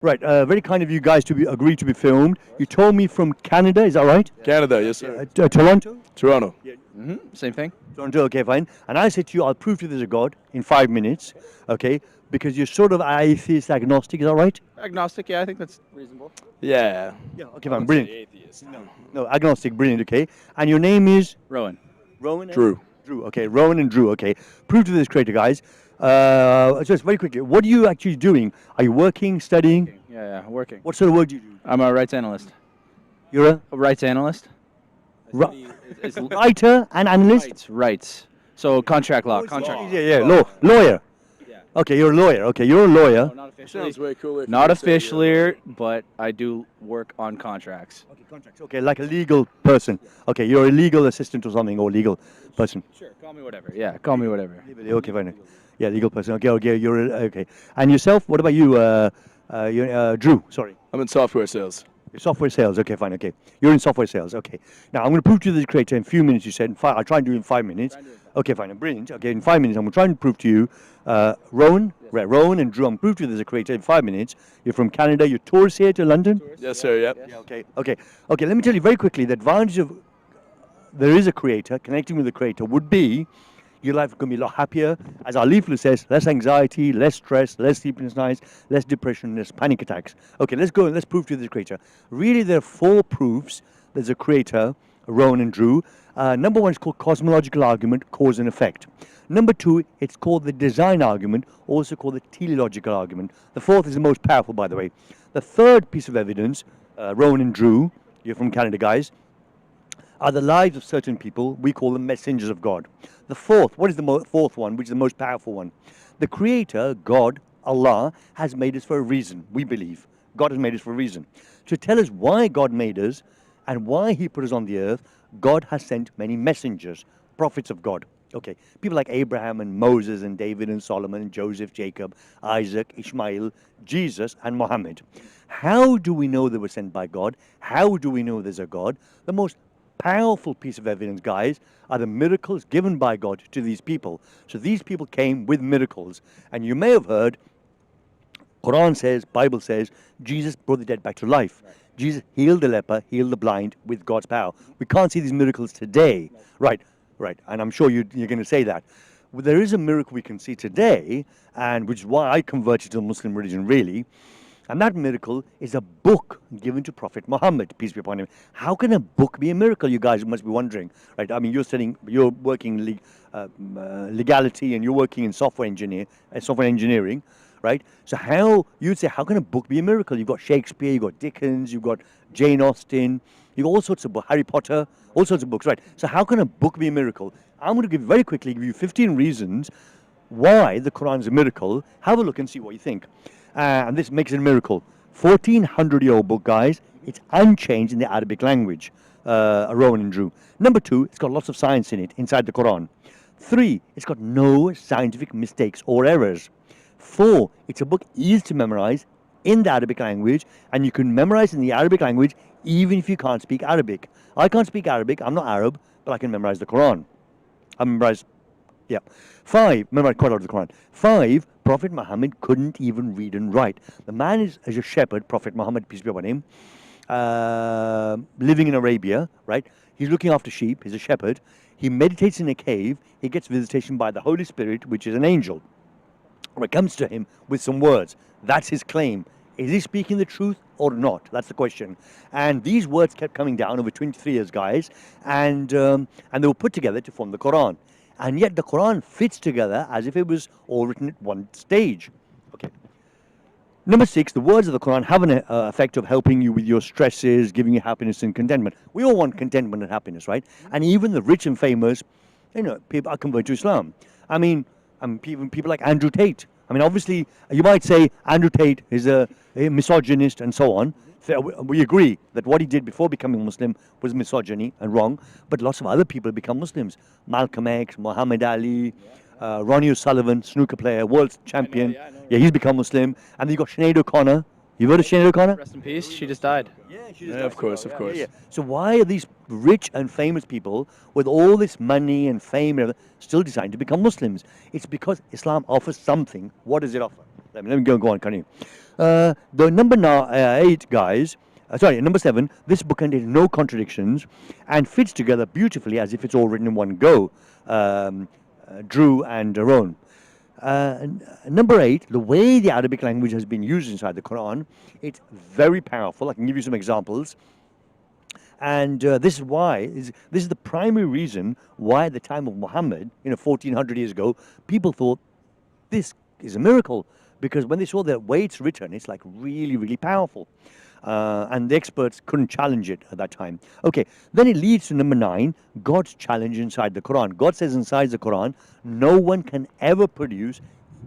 Right, very kind of you guys to agree to be filmed. You told me from Canada, is that right? Canada, yes, sir. Toronto? Toronto. Same thing. Toronto, okay, fine. And I said to you, I'll prove to you there's a God in 5 minutes, okay? Because you're sort of atheist, agnostic, is that right? Agnostic, yeah, I think that's reasonable. Yeah. Yeah, okay, I fine, would brilliant. say atheist. No, agnostic, brilliant, okay. And your name is? Rowan. Rowan? Drew. Drew, okay, Rowan and Drew, okay. Prove to this creator, guys. Just very quickly, what are you actually doing? Are you working, studying? Yeah, working. What sort of work do you do? I'm a rights analyst. You're A rights analyst? a writer and analyst? Rights. So contract law, contract. Yeah, lawyer. Yeah. Okay, you're a lawyer. Okay, you're a lawyer. No, not officially. Sounds way cooler. Not officially, but I do work on contracts. Okay, contracts. Okay, like a legal person. Okay, you're a legal assistant or something, or legal person. Sure, call me whatever. Yeah, call me whatever. Okay, fine. Yeah, legal person. Okay, you're okay. And yourself? What about you, Drew? Sorry, I'm in software sales. you're software sales. Okay, fine. Okay, you're in software sales. Okay. Now I'm going to prove to you the creator in a few minutes. You said I'll try and do it in 5 minutes. Okay, fine. Brilliant. Okay, in 5 minutes I'm going to try and prove to you, Rowan, right? Rowan and Drew. I'm prove to you there's a creator in 5 minutes. You're from Canada. You're tourists here to London. Yes, sir. Yep. Yeah, okay. Let me tell you very quickly. The advantage of there is a creator, connecting with the creator would be your life can be a lot happier. As our leaflet says, less anxiety, less stress, less sleepless nights, less depression, less panic attacks. Okay, let's go and let's prove to you there's a creator. Really, there are 4 proofs there's a creator, Rowan and Drew. Number 1 is called cosmological argument, cause and effect. Number 2, it's called the design argument, also called the teleological argument. The 4th is the most powerful, by the way. The 3rd piece of evidence, Rowan and Drew, you're from Canada, guys, are the lives of certain people. We call them messengers of God. The 4th, what is the 4th one, which is the most powerful one? The Creator, God, Allah, has made us for a reason, we believe. God has made us for a reason. To tell us why God made us and why He put us on the earth, God has sent many messengers, prophets of God. Okay, people like Abraham and Moses and David and Solomon and Joseph, Jacob, Isaac, Ishmael, Jesus and Muhammad. How do we know they were sent by God? How do we know there's a God? The most powerful piece of evidence, guys, are the miracles given by God to these people. So these people came with miracles. And you may have heard, Quran says, Bible says, Jesus brought the dead back to life. Right. Jesus healed the leper, healed the blind with God's power. We can't see these miracles today. Right. And I'm sure you're going to say that. Well, there is a miracle we can see today, and which is why I converted to the Muslim religion, really. And that miracle is a book given to Prophet Muhammad, peace be upon him. How can a book be a miracle, you guys must be wondering, right? I mean, you're working legality and you're working in software engineering, right? So you'd say, how can a book be a miracle? You've got Shakespeare, you've got Dickens, you've got Jane Austen, you've got all sorts of books, Harry Potter, all sorts of books, right? So how can a book be a miracle? I'm going to very quickly give you 15 reasons why the Quran is a miracle. Have a look and see what you think. And this makes it a miracle. 1400-year-old book, guys. It's unchanged in the Arabic language. Rowan and Drew. Number 2, it's got lots of science in it, inside the Quran. 3, it's got no scientific mistakes or errors. 4, it's a book easy to memorize in the Arabic language, and you can memorize in the Arabic language even if you can't speak Arabic. I can't speak Arabic, I'm not Arab, but I can memorize the Quran. I memorize, 5, memorize quite a lot of the Quran. 5, Prophet Muhammad couldn't even read and write. The man is a shepherd, Prophet Muhammad, peace be upon him, living in Arabia, right? He's looking after sheep, he's a shepherd. He meditates in a cave, he gets visitation by the Holy Spirit, which is an angel. Or it comes to him with some words. That's his claim. Is he speaking the truth or not? That's the question. And these words kept coming down over 23 years, guys, and they were put together to form the Quran. And yet the Quran fits together as if it was all written at one stage. Okay. Number 6, the words of the Quran have an effect of helping you with your stresses, giving you happiness and contentment. We all want contentment and happiness, right? And even the rich and famous, people are converted to Islam. I mean people like Andrew Tate. I mean, obviously, you might say Andrew Tate is a misogynist and so on. We agree that what he did before becoming Muslim was misogyny and wrong, but lots of other people become Muslims. Malcolm X, Muhammad Ali, Ronnie O'Sullivan, snooker player, world champion. Yeah, he's become Muslim. And then you got Sinead O'Connor, You've heard of Sinead O'Connor? Rest in peace. She just died. Yeah, of course, of course. Yeah. So why are these rich and famous people with all this money and fame and everything still deciding to become Muslims? It's because Islam offers something. What does it offer? Let me go on, continue. The number 8, guys, number 7, this book contains no contradictions and fits together beautifully as if it's all written in one go. Drew and Aaron. Number 8, the way the Arabic language has been used inside the Quran, it's very powerful. I can give you some examples. And this is the primary reason why at the time of Muhammad, 1400 years ago, people thought this is a miracle. Because when they saw the way it's written, it's like really, really powerful. And the experts couldn't challenge it at that time. Okay, then it leads to number 9, God's challenge inside the Quran. God says inside the Quran, no one can ever produce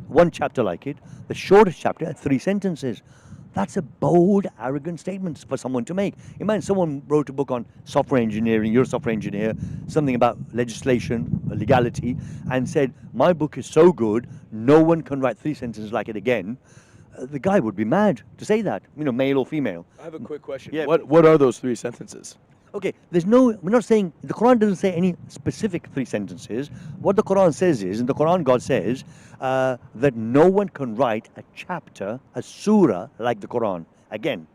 one chapter like it. The shortest chapter, 3 sentences. That's a bold, arrogant statement for someone to make. Imagine someone wrote a book on software engineering, you're a software engineer, something about legislation, legality, and said, my book is so good, no one can write 3 sentences like it again. The guy would be mad to say that, male or female. I have a quick question. Yeah. What are those 3 sentences? Okay, we're not saying, the Quran doesn't say any specific 3 sentences. What the Quran says is, in the Quran God says that no one can write a chapter, a surah like the Quran. Again,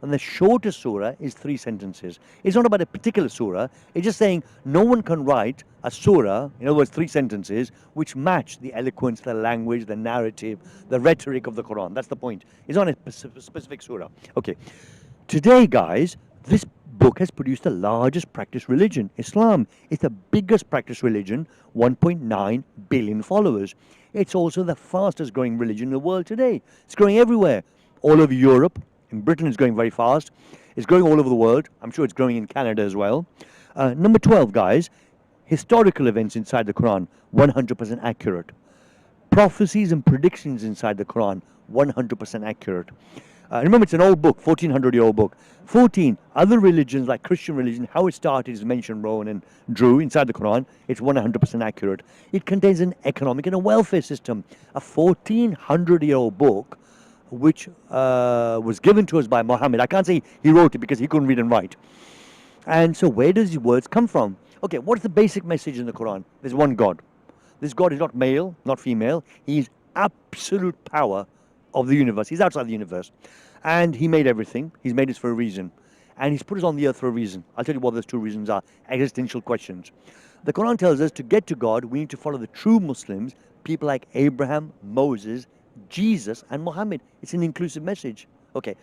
and the shortest surah is 3 sentences. It's not about a particular surah, it's just saying no one can write a surah, in other words 3 sentences, which match the eloquence, the language, the narrative, the rhetoric of the Quran. That's the point. It's not a specific surah. Okay, today guys, this book has produced the largest practiced religion, Islam. It's the biggest practiced religion, 1.9 billion followers. It's also the fastest growing religion in the world today. It's growing everywhere. All over Europe. In Britain it's growing very fast. It's growing all over the world. I'm sure it's growing in Canada as well. Number 12, guys, historical events inside the Quran, 100% accurate. Prophecies and predictions inside the Quran, 100% accurate. Remember, it's an old book, 1400-year-old book. 14, other religions like Christian religion, how it started is mentioned, Rowan and Drew, inside the Quran. It's 100% accurate. It contains an economic and a welfare system. A 1400-year-old book which was given to us by Muhammad. I can't say he wrote it because he couldn't read and write. And so where does these words come from? Okay, what's the basic message in the Quran? There's one God. This God is not male, not female. He's absolute power of the universe. He's outside the universe. And he made everything. He's made us for a reason. And he's put us on the earth for a reason. I'll tell you what those 2 reasons are. Existential questions. The Quran tells us to get to God, we need to follow the true Muslims, people like Abraham, Moses, Jesus, and Muhammad. It's an inclusive message. Okay,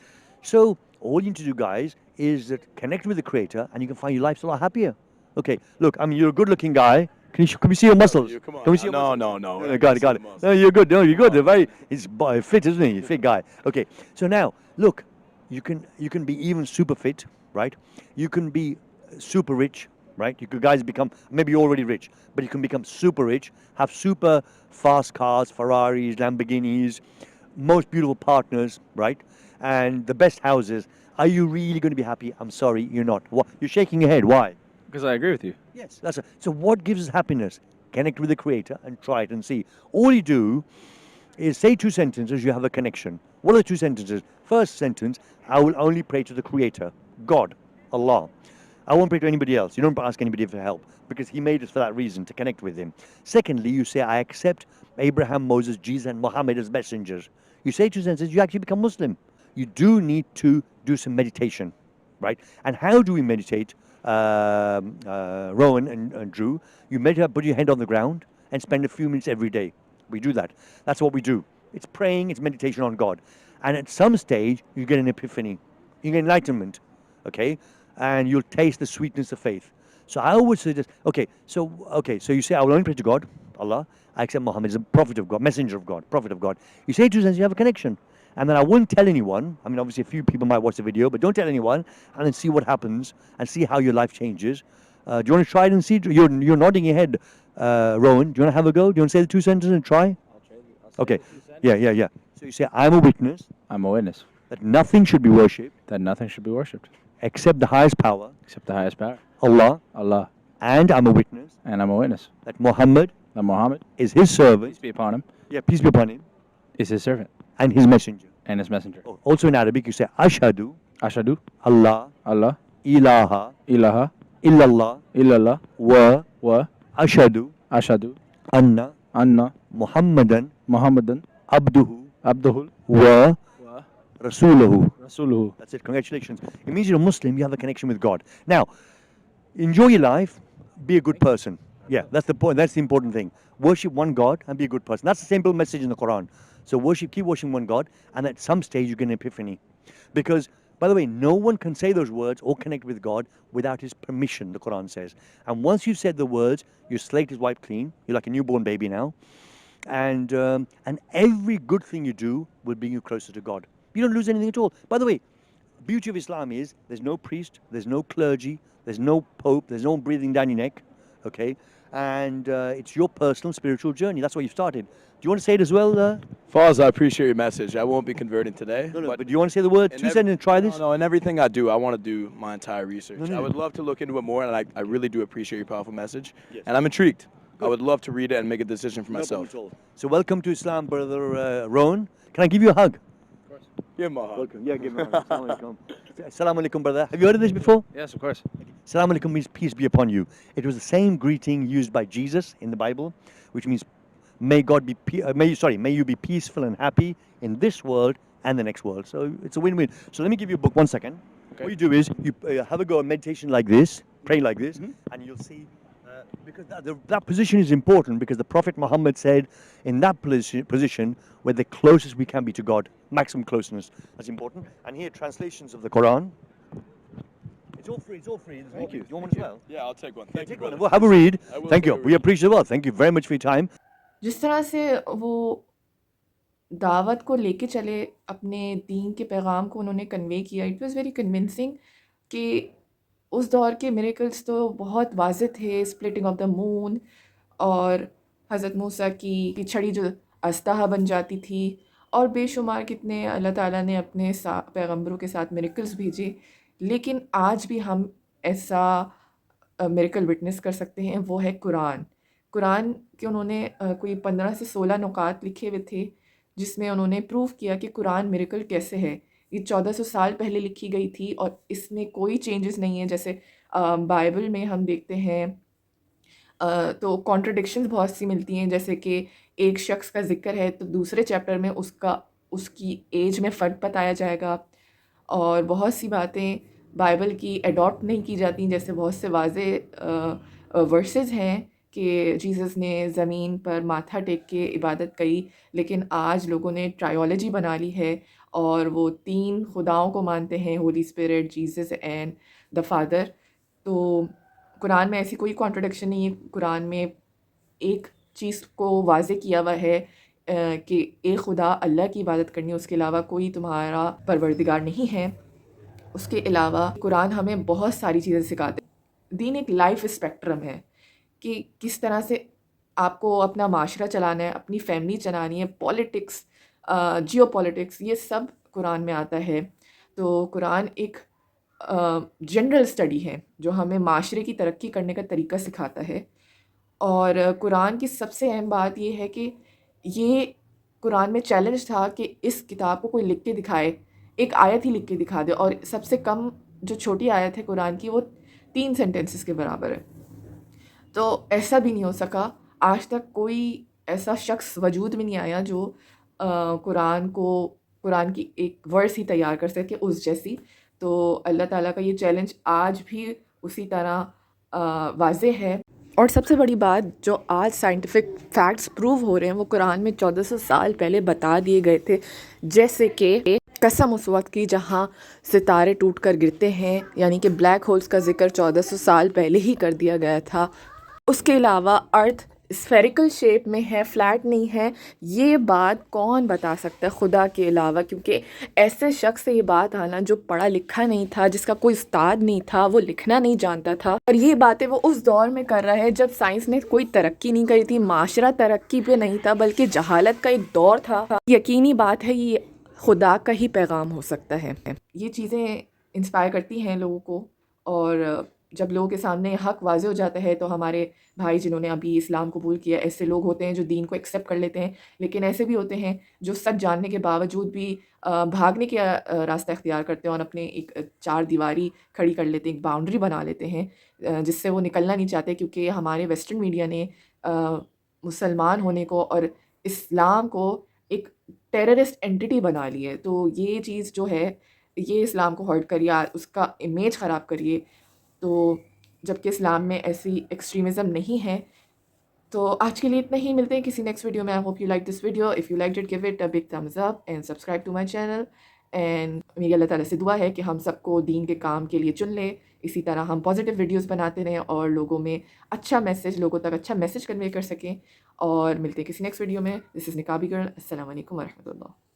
so all you need to do, guys, is that connect with the Creator, and you can find your life a lot happier. Okay, look, you're a good-looking guy. Can we see your muscles? Come on. Can we see your No. Got it. No, you're good. No, you're good. He's fit, isn't he? Fit guy. Okay. So now, look, you can be even super fit, right? You can be super rich, right? You could guys become, maybe you're already rich, but you can become super rich, have super fast cars, Ferraris, Lamborghinis, most beautiful partners, right? And the best houses. Are you really going to be happy? I'm sorry, you're not. You're shaking your head. Why? Because I agree with you. Yes, that's it. So what gives us happiness? Connect with the Creator and try it and see. All you do is say 2 sentences, you have a connection. What are the 2 sentences? First sentence, I will only pray to the Creator, God, Allah. I won't pray to anybody else. You don't ask anybody for help because He made us for that reason, to connect with Him. Secondly, you say, I accept Abraham, Moses, Jesus, and Muhammad as messengers. You say 2 sentences, you actually become Muslim. You do need to do some meditation, right? And how do we meditate? Rowan and Drew, you meditate, put your head on the ground and spend a few minutes every day. We do that. That's what we do. It's praying, it's meditation on God. And at some stage, you get an epiphany. You get enlightenment, okay? And you'll taste the sweetness of faith. So I always suggest, so you say, I will only pray to God, Allah. I accept Muhammad as a prophet of God, messenger of God, prophet of God. You say 2 sentences, you have a connection. And then I wouldn't tell anyone. I mean, obviously, a few people might watch the video, but don't tell anyone, and then see what happens and see how your life changes. Do you want to try it and see? You're nodding your head, Rowan. Do you want to have a go? Do you want to say the 2 sentences and try? Okay. Yeah. So you say, I'm a witness. I'm a witness. That nothing should be worshipped. That nothing should be worshipped. Except the highest power. Except the highest power. Allah. Allah. And I'm a witness. And I'm a witness. That Muhammad. That Muhammad. Is His servant. Peace be upon him. Yeah, peace be upon him. Is His servant. And His messenger. and His Messenger. Also in Arabic, you say Ashhadu Ashhadu Allah Allah ilaha ilaha illallah illallah wa wa ashhadu ashhadu anna anna Muhammadan Muhammadan abduhu abduhu wa wa rasuluhu. rasuluhu. That's it. Congratulations. It means you're a Muslim. You have a connection with God. Now, enjoy your life. Be a good person. Yeah, that's the point. That's the important thing. Worship one God and be a good person. That's the simple message in the Quran. So keep worshiping one God, and at some stage you get an epiphany. Because, by the way, no one can say those words or connect with God without His permission, the Quran says. And once you've said the words, your slate is wiped clean. You're like a newborn baby now. And every good thing you do will bring you closer to God. You don't lose anything at all. By the way, beauty of Islam is there's no priest, there's no clergy, there's no pope, there's no one breathing down your neck, okay? And it's your personal spiritual journey. That's why you started. Do you want to say it as well? Faz, I appreciate your message. I won't be converting today. No, but do you want to say the word? 2 seconds and try this? No, in everything I do, I want to do my entire research. No. I would love to look into it more, and I really do appreciate your powerful message. Yes. And I'm intrigued. I would love to read it and make a decision for myself. No problem at all. So welcome to Islam, brother Rowan. Can I give you a hug? Give him a hug. Welcome. Yeah, give him a hug. Assalamu alaikum. Assalamu alaikum, brother. Have you heard of this before? Yes, of course. Assalamu alaikum means peace be upon you. It was the same greeting used by Jesus in the Bible, which means may you be peaceful and happy in this world and the next world. So it's a win-win. So let me give you a book. 1 second. Okay. What you do is you have a go at meditation like this, praying like this, and you'll see. Because that position is important, because the Prophet Muhammad said in that position we're the closest we can be to God, maximum closeness. That's important. And here translations of the Quran. It's all free. Thank you. You want one as well? Yeah, I'll take one. Thank you, Take one. brother. We'll have a read. I will Thank you. take a We read. appreciate it well. Thank you very much for your time. जिस तरह से वो दावत को लेके चले, अपने दीन के पैगाम को उन्होंने कन्वे किया, इट वाज़ वेरी कन्विंसिंग कि उस दौर के मिरेकल्स तो बहुत वाज़ेह थे, स्प्लिटिंग ऑफ द मून और हज़रत मूसा की छड़ी जो अस्तहा बन जाती थी, और बेशुमार कितने अल्लाह ताला ने अपने पैगम्बरों के साथ मिरेकल्स भेजे. लेकिन आज भी हम ऐसा मिरेकल विटनेस कर सकते हैं, वो है कुरान के उन्होंने कोई 15 से 16 नुकात लिखे हुए थे, जिसमें उन्होंने प्रूव किया कि कुरान मिरेकल कैसे है. ये 1400 साल पहले लिखी गई थी और इसमें कोई चेंजेस नहीं है. जैसे बाइबल में हम देखते हैं तो कॉन्ट्रडिक्शंस बहुत सी मिलती हैं, जैसे कि एक शख्स का जिक्र है तो दूसरे चैप्टर में उसकी एज में फ़र्क बताया जाएगा, और बहुत सी बातें बाइबल की एडॉप्ट नहीं की जाती. जैसे बहुत से वाज़े वर्सेस हैं कि जीसस ने ज़मीन पर माथा टेक के इबादत की, लेकिन आज लोगों ने ट्रायोलॉजी बना ली है और वो 3 खुदाओं को मानते हैं, Holi spirit, Jesus and the father. तो कुरान में ऐसी कोई कॉन्ट्रडिक्शन नहीं है. कुरान में एक चीज़ को वाज़े किया हुआ है कि एक खुदा अल्लाह की इबादत करनी है, उसके अलावा कोई तुम्हारा परवरदिगार नहीं है. उसके अलावा कुरान हमें बहुत सारी चीज़ें सिखाते हैं. दीन एक लाइफ स्पेक्ट्रम है कि किस तरह से आपको अपना माशरा चलाना है, अपनी फैमिली चलानी है, पॉलिटिक्स, जियो पॉलिटिक्स, ये सब कुरान में आता है. तो कुरान एक जनरल स्टडी है जो हमें माशरे की तरक्की करने का तरीका सिखाता है. और कुरान की सबसे अहम बात ये है कि ये कुरान में चैलेंज था कि इस किताब को कोई लिख के दिखाए, एक आयत ही लिख के दिखा दे, और सबसे कम जो छोटी आयत है कुरान की वो 3 सेंटेंसेस के बराबर है. तो ऐसा भी नहीं हो सका. आज तक कोई ऐसा शख्स वजूद में नहीं आया जो कुरान की एक वर्स ही तैयार कर सके उस जैसी. तो अल्लाह ताला का ये चैलेंज आज भी उसी तरह वाज़े है. और सबसे बड़ी बात जो आज साइंटिफिक फैक्ट्स प्रूव हो रहे हैं वो कुरान में 1400 साल पहले बता दिए गए थे. जैसे कि कसम उस वक्त की जहाँ सितारे टूट कर गिरते हैं, यानी कि ब्लैक होल्स का जिक्र 1400 साल पहले ही कर दिया गया था. उसके अलावा अर्थ स्फेरिकल शेप में है, फ्लैट नहीं है. ये बात कौन बता सकता है खुदा के अलावा, क्योंकि ऐसे शख्स से ये बात आना जो पढ़ा लिखा नहीं था, जिसका कोई उस्ताद नहीं था, वो लिखना नहीं जानता था. और ये बातें वो उस दौर में कर रहा है जब साइंस ने कोई तरक्की नहीं करी थी, माशरा तरक्की पे नहीं था, बल्कि जहालत का एक दौर था. यकीनी बात है ये खुदा का ही पैगाम हो सकता है. ये चीज़ें इंस्पायर करती हैं लोगों को, और جب لوگوں کے سامنے حق واضح ہو جاتا ہے تو ہمارے بھائی جنہوں نے ابھی اسلام قبول کیا، ایسے لوگ ہوتے ہیں جو دین کو ایکسیپٹ کر لیتے ہیں، لیکن ایسے بھی ہوتے ہیں جو سچ جاننے کے باوجود بھی بھاگنے کا راستہ اختیار کرتے ہیں اور اپنے ایک چار دیواری کھڑی کر لیتے ہیں، ایک باؤنڈری بنا لیتے ہیں جس سے وہ نکلنا نہیں چاہتے، کیونکہ ہمارے ویسٹرن میڈیا نے مسلمان ہونے کو اور اسلام کو ایک ٹیررسٹ اینٹی بنا لی ہے۔ تو یہ چیز جو ہے یہ اسلام کو ہرٹ کریے، اس کا امیج خراب کریے، تو جبکہ اسلام میں ایسی ایکسٹریمزم نہیں ہے۔ تو آج کے لیے اتنا ہی، ملتے ہیں کسی نیکسٹ ویڈیو میں۔ I hope you like this video, if you like it give it a big thumbs up and subscribe to my channel, and میری اللہ تعالیٰ سے دعا ہے کہ ہم سب کو دین کے کام کے لیے چن لے، اسی طرح ہم پازیٹیو ویڈیوز بناتے رہیں اور لوگوں میں اچھا میسج، لوگوں تک اچھا میسج کنوے کر سکیں۔ اور ملتے ہیں کسی نیکسٹ ویڈیو میں۔ دس از نقابی گرل، السلام علیکم ورحمۃ اللہ۔